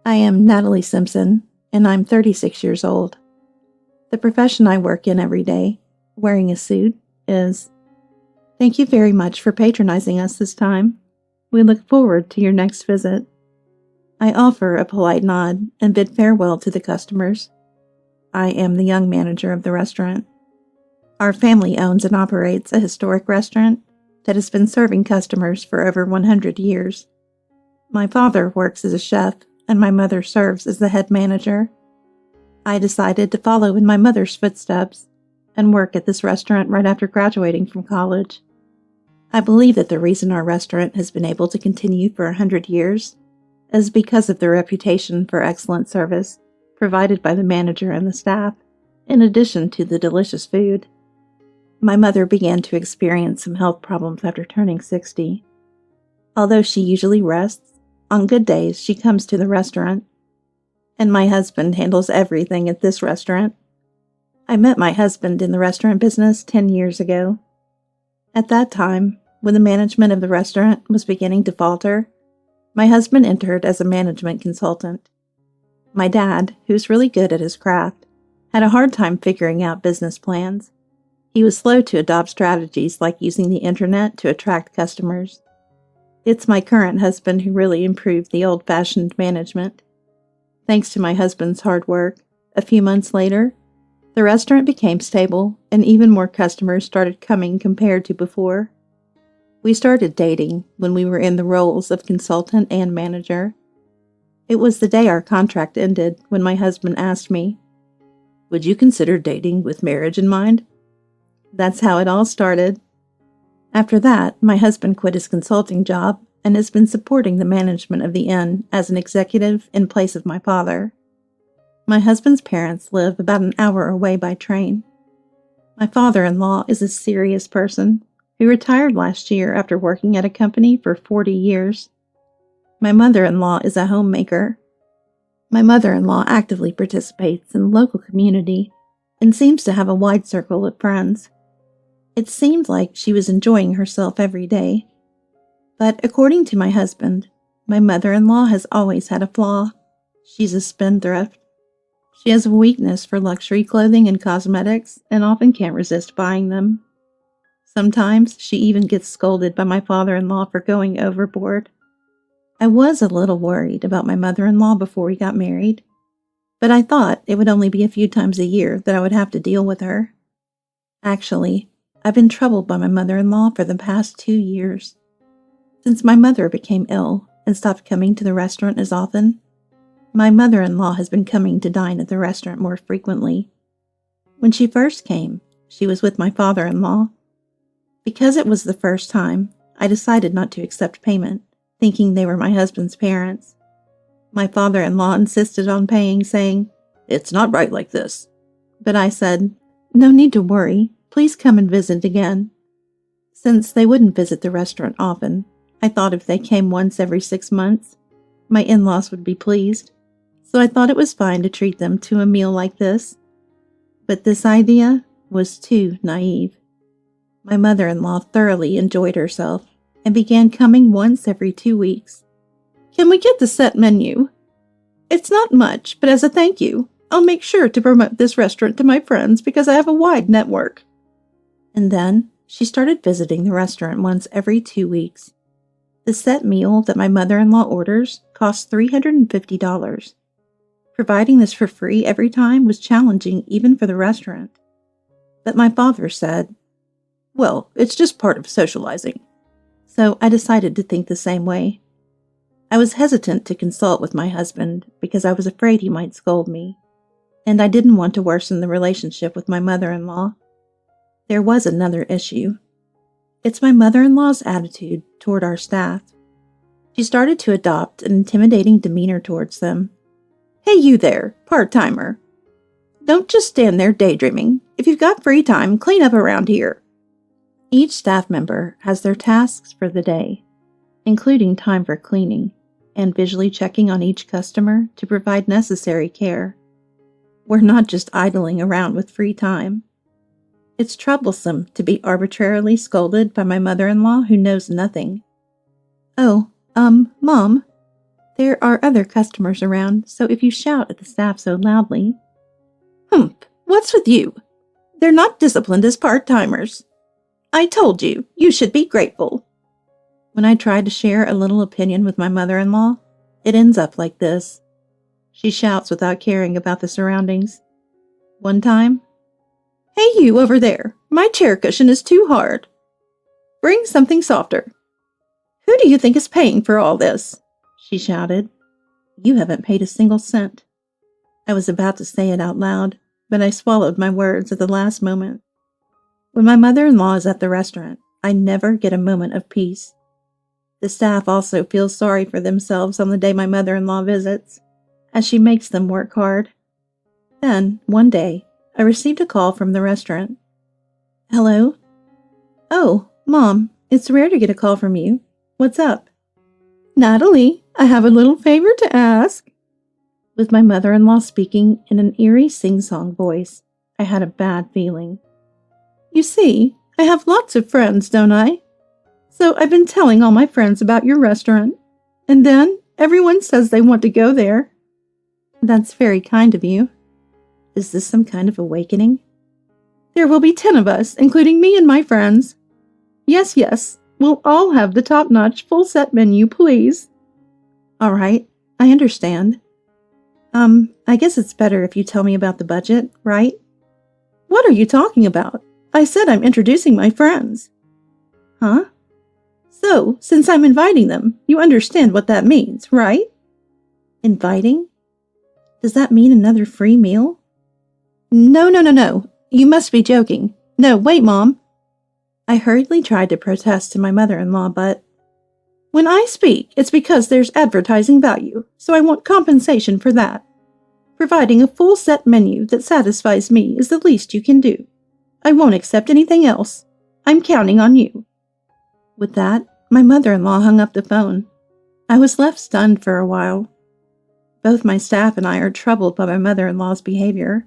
I am Natalie Simpson, and I'm 36 years old. The profession I work in every day, wearing a suit, is... Thank you very much for patronizing us this time. We look forward to your next visit. I offer a polite nod and bid farewell to the customers. I am the young manager of the restaurant. Our family owns and operates a historic restaurant that has been serving customers for over 100 years. My father works as a chef, and my mother serves as the head manager. I decided to follow in my mother's footsteps and work at this restaurant right after graduating from college. I believe that the reason our restaurant has been able to continue for 100 years is because of the reputation for excellent service provided by the manager and the staff, in addition to the delicious food. My mother began to experience some health problems after turning 60. Although she usually rests, on good days she comes to the restaurant. And my husband handles everything at this restaurant. I met my husband in the restaurant business 10 years ago. At that time, when the management of the restaurant was beginning to falter, my husband entered as a management consultant. My dad, who's really good at his craft, had a hard time figuring out business plans. He was slow to adopt strategies like using the internet to attract customers. It's my current husband who really improved the old-fashioned management. Thanks to my husband's hard work, a few months later, the restaurant became stable and even more customers started coming compared to before. We started dating when we were in the roles of consultant and manager. It was the day our contract ended when my husband asked me, "Would you consider dating with marriage in mind?" That's how it all started. After that, my husband quit his consulting job and has been supporting the management of the inn as an executive in place of my father. My husband's parents live about an hour away by train. My father-in-law is a serious person who retired last year after working at a company for 40 years. My mother-in-law is a homemaker. My mother-in-law actively participates in the local community and seems to have a wide circle of friends. It seemed like she was enjoying herself every day. But according to my husband, my mother-in-law has always had a flaw. She's a spendthrift. She has a weakness for luxury clothing and cosmetics and often can't resist buying them. Sometimes she even gets scolded by my father-in-law for going overboard. I was a little worried about my mother-in-law before we got married, but I thought it would only be a few times a year that I would have to deal with her. Actually, I've been troubled by my mother-in-law for the past 2 years. Since my mother became ill and stopped coming to the restaurant as often, my mother-in-law has been coming to dine at the restaurant more frequently. When she first came, she was with my father-in-law. Because it was the first time, I decided not to accept payment, thinking they were my husband's parents. My father-in-law insisted on paying, saying, "It's not right like this." But I said, "No need to worry. Please come and visit again." Since they wouldn't visit the restaurant often, I thought if they came once every 6 months, my in-laws would be pleased. So I thought it was fine to treat them to a meal like this. But this idea was too naive. My mother-in-law thoroughly enjoyed herself and began coming once every 2 weeks. "Can we get the set menu? It's not much, but as a thank you, I'll make sure to promote this restaurant to my friends because I have a wide network." And then she started visiting the restaurant once every 2 weeks. The set meal that my mother-in-law orders costs $350. Providing this for free every time was challenging even for the restaurant. But my father said, "Well, it's just part of socializing." So I decided to think the same way. I was hesitant to consult with my husband because I was afraid he might scold me, and I didn't want to worsen the relationship with my mother-in-law. There was another issue. It's my mother-in-law's attitude toward our staff. She started to adopt an intimidating demeanor towards them. "Hey, you there, part-timer. Don't just stand there daydreaming. If you've got free time, clean up around here." Each staff member has their tasks for the day, including time for cleaning and visually checking on each customer to provide necessary care. We're not just idling around with free time. It's troublesome to be arbitrarily scolded by my mother-in-law who knows nothing. "Oh, Mom, There are other customers around, so if you shout at the staff so loudly, "Humph, what's with you? They're not disciplined as part-timers. I told you, you should be grateful." When I try to share a little opinion with my mother-in-law, it ends up like this. She shouts without caring about the surroundings. One time, "Hey you over there, my chair cushion is too hard. Bring something softer. Who do you think is paying for all this?" she shouted. "You haven't paid a single cent." I was about to say it out loud, but I swallowed my words at the last moment. When my mother-in-law is at the restaurant, I never get a moment of peace. The staff also feels sorry for themselves on the day my mother-in-law visits, as she makes them work hard. Then, one day, I received a call from the restaurant. "Hello?" "Oh, Mom, it's rare to get a call from you. What's up?" "Natalie, I have a little favor to ask." With my mother-in-law speaking in an eerie sing-song voice, I had a bad feeling. "You see, I have lots of friends, don't I? So I've been telling all my friends about your restaurant, and then everyone says they want to go there." "That's very kind of you. Is this some kind of awakening?" "There will be 10 of us, including me and my friends. Yes, we'll all have the top-notch full-set menu, please." "All right, I understand. I guess it's better if you tell me about the budget, right?" "What are you talking about? I said I'm introducing my friends." "Huh? So, since I'm inviting them, you understand what that means, right?" "Inviting? Does that mean another free meal?" No. You must be joking. No, wait, Mom." I hurriedly tried to protest to my mother-in-law, but "When I speak, it's because there's advertising value, so I want compensation for that. Providing a full-set menu that satisfies me is the least you can do. I won't accept anything else. I'm counting on you." With that, my mother-in-law hung up the phone. I was left stunned for a while. Both my staff and I are troubled by my mother-in-law's behavior.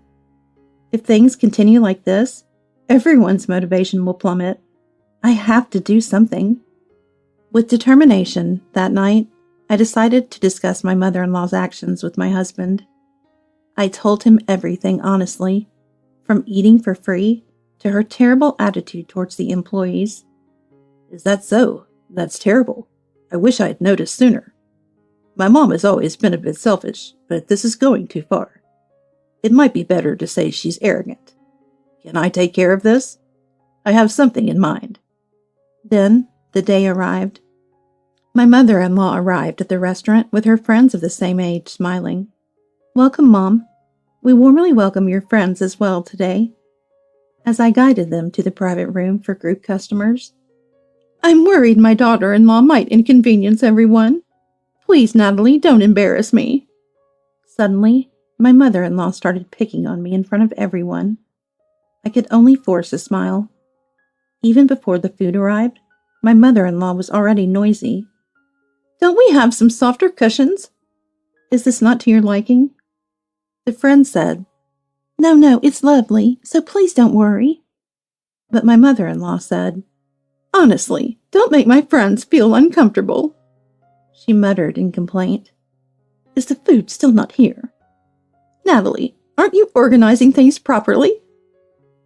If things continue like this, everyone's motivation will plummet. I have to do something. With determination, that night, I decided to discuss my mother-in-law's actions with my husband. I told him everything honestly, from eating for free to her terrible attitude towards the employees. "Is that so? That's terrible. I wish I had noticed sooner. My mom has always been a bit selfish, but this is going too far. It might be better to say she's arrogant. Can I take care of this? I have something in mind." Then the day arrived. My mother-in-law arrived at the restaurant with her friends of the same age, smiling. "Welcome, Mom. We warmly welcome your friends as well today." As I guided them to the private room for group customers, "I'm worried my daughter-in-law might inconvenience everyone. Please, Natalie, don't embarrass me." Suddenly, my mother-in-law started picking on me in front of everyone. I could only force a smile. Even before the food arrived, my mother-in-law was already noisy. "Don't we have some softer cushions? Is this not to your liking?" The friend said, No, it's lovely, so please don't worry." But my mother-in-law said, "Honestly, don't make my friends feel uncomfortable." She muttered in complaint, "Is the food still not here? Natalie, aren't you organizing things properly?"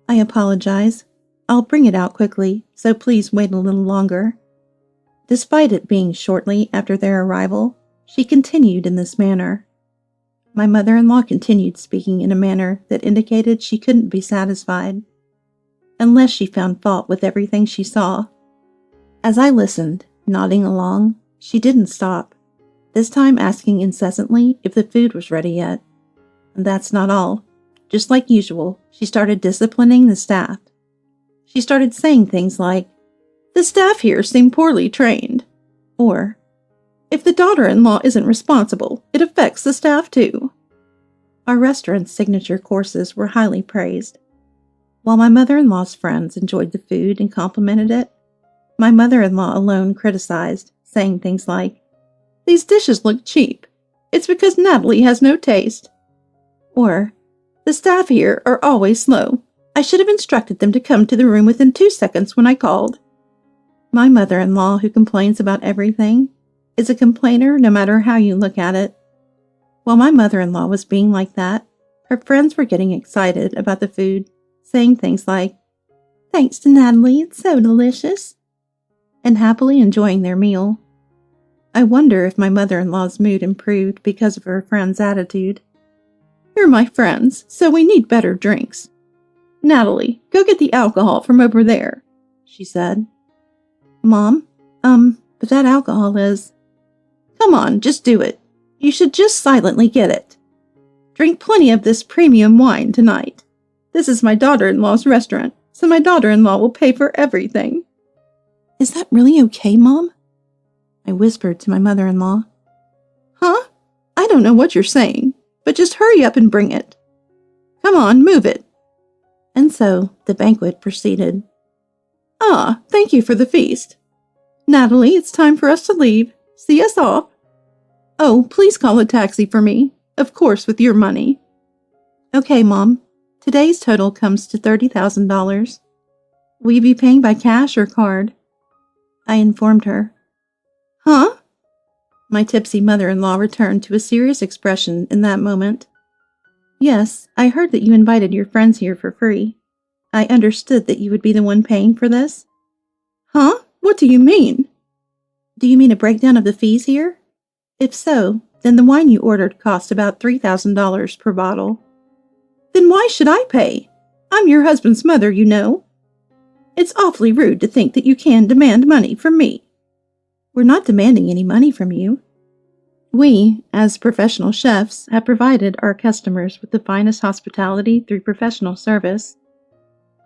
"I apologize. I'll bring it out quickly, so please wait a little longer." Despite it being shortly after their arrival, she continued in this manner. My mother-in-law continued speaking in a manner that indicated she couldn't be satisfied, unless she found fault with everything she saw. As I listened, nodding along, she didn't stop, this time asking incessantly if the food was ready yet. And that's not all. Just like usual, she started disciplining the staff. She started saying things like, "The staff here seem poorly trained," or, "If the daughter-in-law isn't responsible, it affects the staff too." Our restaurant's signature courses were highly praised. While my mother-in-law's friends enjoyed the food and complimented it, my mother-in-law alone criticized, saying things like, "These dishes look cheap. It's because Natalie has no taste." Or, "The staff here are always slow. I should have instructed them to come to the room within 2 seconds when I called." My mother-in-law, who complains about everything, is a complainer no matter how you look at it. While my mother-in-law was being like that, her friends were getting excited about the food, saying things like, "Thanks to Natalie, it's so delicious," and happily enjoying their meal. I wonder if my mother-in-law's mood improved because of her friends' attitude. "You're my friends, so we need better drinks. Natalie, go get the alcohol from over there," she said. "Mom, but that alcohol is—" "Come on, just do it. You should just silently get it. Drink plenty of this premium wine tonight. This is my daughter-in-law's restaurant, so my daughter-in-law will pay for everything." "Is that really okay, Mom?" I whispered to my mother-in-law. "Huh? I don't know what you're saying, but just hurry up and bring it. Come on, move it." And so the banquet proceeded. "Ah, thank you for the feast. Natalie, it's time for us to leave. See us off. Oh, please call a taxi for me, of course with your money." "Okay, Mom. Today's total comes to $30,000. Will you be paying by cash or card?" I informed her. "Huh?" My tipsy mother-in-law returned to a serious expression in that moment. "Yes, I heard that you invited your friends here for free. I understood that you would be the one paying for this." "Huh? What do you mean?" "Do you mean a breakdown of the fees here? If so, then the wine you ordered cost about $3,000 per bottle." "Then why should I pay? I'm your husband's mother, you know. It's awfully rude to think that you can demand money from me." "We're not demanding any money from you. We, as professional chefs, have provided our customers with the finest hospitality through professional service.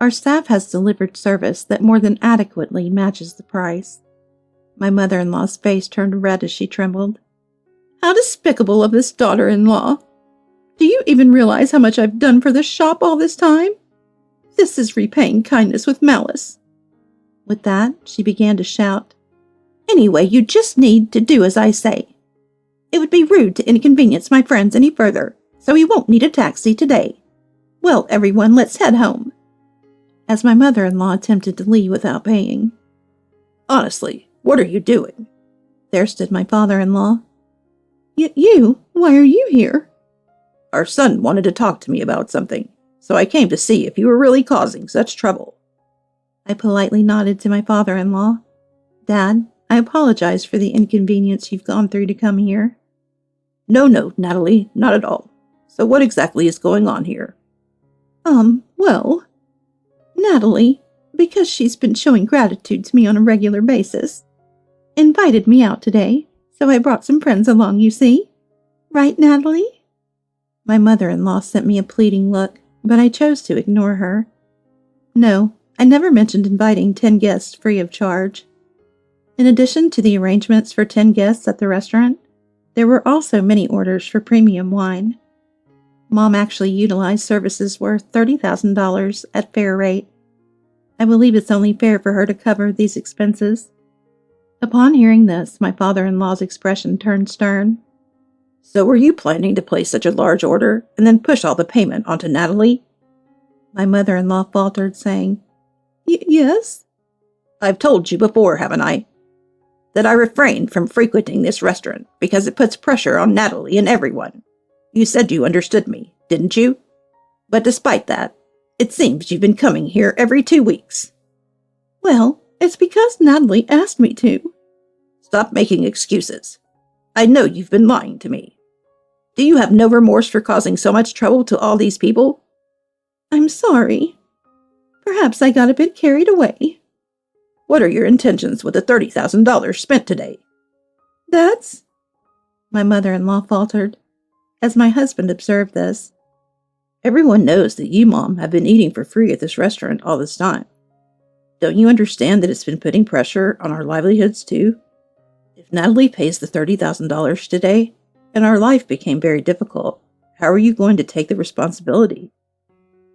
Our staff has delivered service that more than adequately matches the price." My mother-in-law's face turned red as she trembled. "How despicable of this daughter-in-law! Do you even realize how much I've done for this shop all this time? This is repaying kindness with malice." With that, she began to shout, "Anyway, you just need to do as I say. It would be rude to inconvenience my friends any further, so you won't need a taxi today. Well, everyone, let's head home." As my mother-in-law attempted to leave without paying. "Honestly, what are you doing?" There stood my father-in-law. You? Why are you here?" "Our son wanted to talk to me about something, so I came to see if you were really causing such trouble." I politely nodded to my father-in-law. "Dad, I apologize for the inconvenience you've gone through to come here." No, Natalie, not at all. So what exactly is going on here?" Well, Natalie, because she's been showing gratitude to me on a regular basis, invited me out today, so I brought some friends along, you see. Right, Natalie?" My mother-in-law sent me a pleading look, but I chose to ignore her. No, I never mentioned inviting 10 guests free of charge. In addition to the arrangements for 10 guests at the restaurant, there were also many orders for premium wine. Mom actually utilized services worth $30,000 at fair rate. I believe it's only fair for her to cover these expenses. Upon hearing this, my father-in-law's expression turned stern. "So were you planning to place such a large order and then push all the payment onto Natalie?" My mother-in-law faltered, saying, Yes." "I've told you before, haven't I? That I refrained from frequenting this restaurant because it puts pressure on Natalie and everyone. You said you understood me, didn't you? But despite that, it seems you've been coming here every 2 weeks." "Well, it's because Natalie asked me to." "Stop making excuses. I know you've been lying to me. Do you have no remorse for causing so much trouble to all these people?" "I'm sorry. Perhaps I got a bit carried away." "What are your intentions with the $30,000 spent today?" "That's—" My mother-in-law faltered. As my husband observed this, "Everyone knows that you, Mom, have been eating for free at this restaurant all this time. Don't you understand that it's been putting pressure on our livelihoods, too? If Natalie pays the $30,000 today, and our life became very difficult, how are you going to take the responsibility?"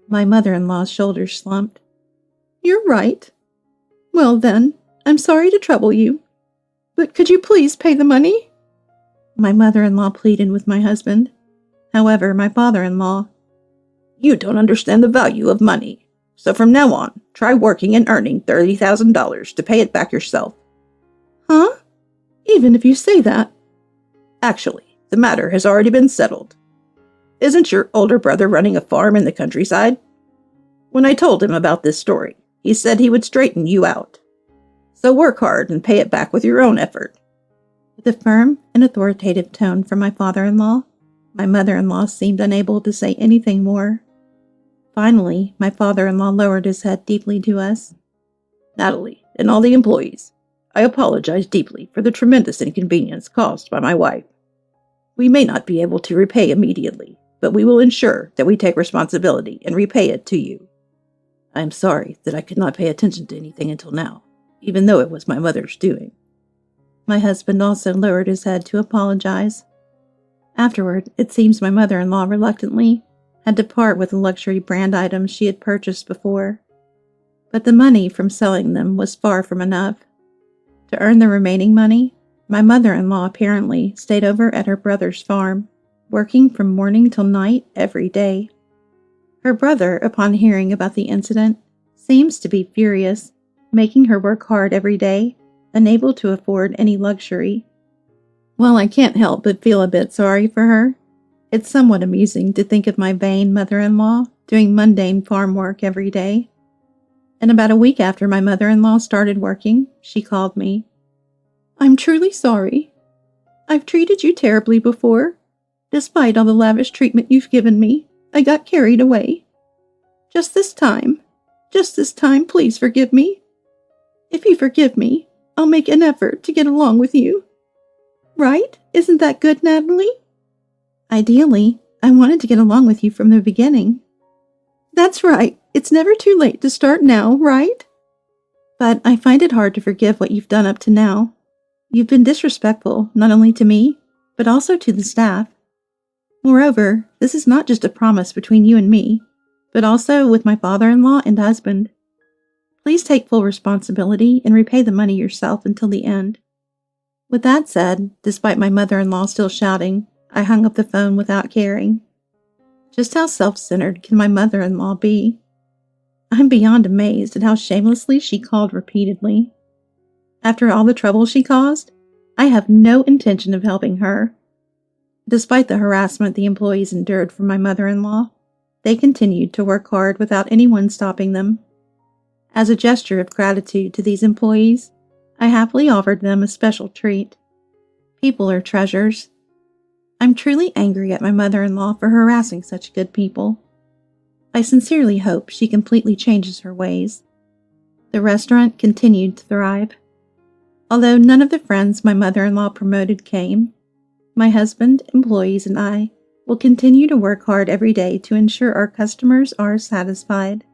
My mother-in-law's shoulders slumped. "You're right. Well then, I'm sorry to trouble you, but could you please pay the money?" My mother-in-law pleaded with my husband. However, my father-in-law, "You don't understand the value of money, so from now on, try working and earning $30,000 to pay it back yourself." "Huh? even if you say that. Actually, the matter has already been settled. Isn't your older brother running a farm in the countryside? When I told him about this story, he said he would straighten you out. So work hard and pay it back with your own effort." With a firm and authoritative tone from my father-in-law, my mother-in-law seemed unable to say anything more. Finally, my father-in-law lowered his head deeply to us. "Natalie, and all the employees, I apologize deeply for the tremendous inconvenience caused by my wife. We may not be able to repay immediately, but we will ensure that we take responsibility and repay it to you. I am sorry that I could not pay attention to anything until now, even though it was my mother's doing." My husband also lowered his head to apologize. Afterward, it seems my mother-in-law reluctantly had to part with the luxury brand items she had purchased before. But the money from selling them was far from enough. To earn the remaining money, my mother-in-law apparently stayed over at her brother's farm, working from morning till night every day. Her brother, upon hearing about the incident, seems to be furious, making her work hard every day, unable to afford any luxury. While I can't help but feel a bit sorry for her, it's somewhat amusing to think of my vain mother-in-law doing mundane farm work every day. And about a week after my mother-in-law started working, she called me. "I'm truly sorry. I've treated you terribly before. Despite all the lavish treatment you've given me, I got carried away. Just this time, please forgive me. If you forgive me, I'll make an effort to get along with you. Right? Isn't that good, Natalie?" "Ideally, I wanted to get along with you from the beginning." "That's right. It's never too late to start now, right?" "But I find it hard to forgive what you've done up to now. You've been disrespectful, not only to me, but also to the staff. Moreover, this is not just a promise between you and me, but also with my father-in-law and husband. Please take full responsibility and repay the money yourself until the end." With that said, despite my mother-in-law still shouting, I hung up the phone without caring. Just how self-centered can my mother-in-law be? I'm beyond amazed at how shamelessly she called repeatedly. After all the trouble she caused, I have no intention of helping her. Despite the harassment the employees endured from my mother-in-law, they continued to work hard without anyone stopping them. As a gesture of gratitude to these employees, I happily offered them a special treat. People are treasures. I'm truly angry at my mother-in-law for harassing such good people. I sincerely hope she completely changes her ways. The restaurant continued to thrive. Although none of the friends my mother-in-law promoted came, my husband, employees, and I will continue to work hard every day to ensure our customers are satisfied.